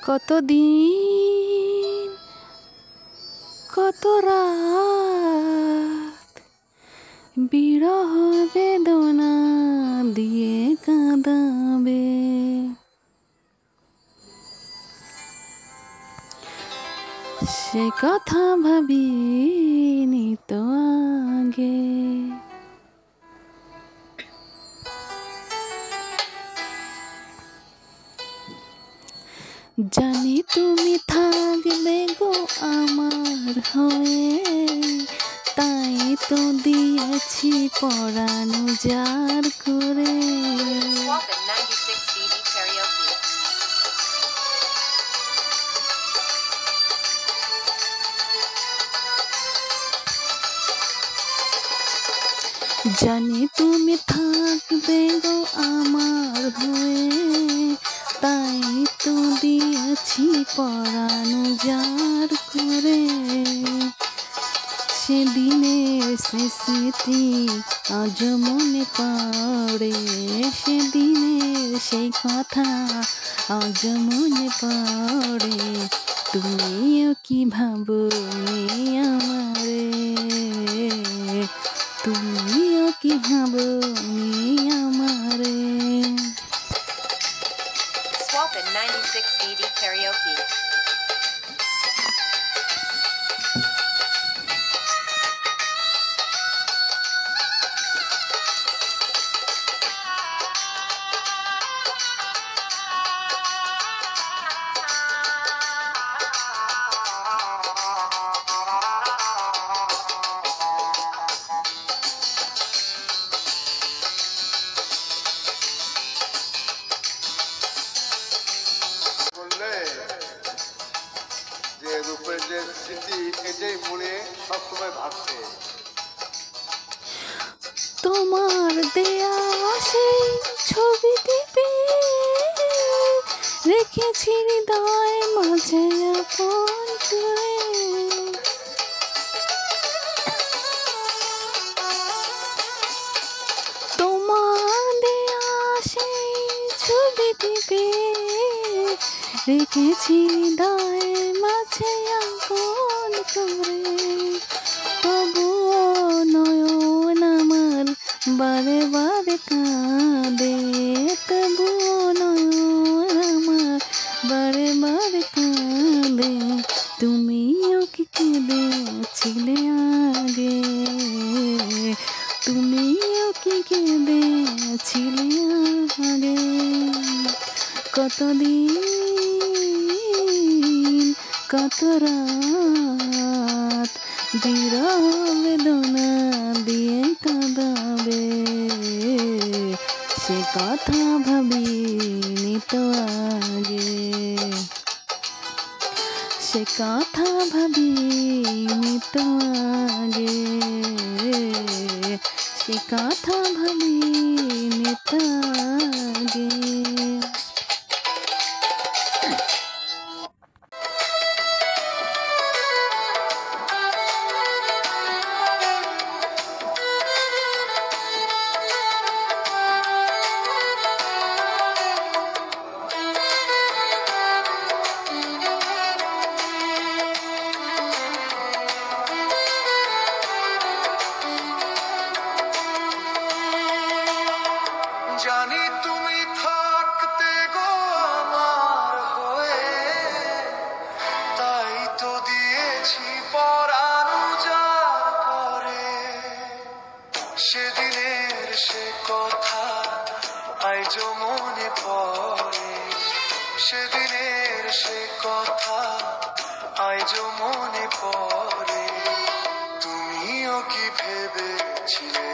কতদিন কত রাত বিরহ বেদনা দিয়ে কাঁদাবে, সে কথা ভাবিনি তো আগে। জানি তুমি থাকবে গো আমার হয়ে, তাই তো দিয়েছি পরাণ উজাড় করে। জানি তুমি থাকবে গো আমার হয়ে, তাই তো দিয়েছি পরাণ উজাড় করে। সেদিনের সে স্মৃতি আজ মনে পড়ে, সেদিনের সেই কথা আজ মনে পড়ে। তুমিও কি ভাবো আমারে, তুমিও কি ভাবো আমারে। Swap in 96BD karaoke. যে রূপের যে স্মৃতি এটাই মনে সবসময় ভাবছে। তোমার দেয়া সেই ছবিটিতে রেখেছি হৃদয় মাঝে আপন করে। তোমার দেয়া সেই ছবিটিতে রেখেছি হৃদয় মাঝে আপন করে। তবুও নয়ন আমার বারে বারে কাঁদে, তবুও নয়ন আমার বারে বারে কাঁদে। তুমিও কি কেঁদেছিলে আগে, তুমিও কি কেঁদেছিলে আগে। কতদিন কত রাত বিরহ বেদনা দিয়ে কাঁদাবে, সে কথা ভাবিনি তো আগে, সে কথা ভাবিনি তো আগে, সে কথা ভাবিনি তো আগে। জানি তুমি থাকতে গো আমার হয়ে, তাই তো দিয়েছি পরাণ উজাড় করে। সেদিনের সে কথা আজ মনে পড়ে, সেদিনের সে কথা আজ মনে পড়ে। তুমিও কি ভেবেছিলে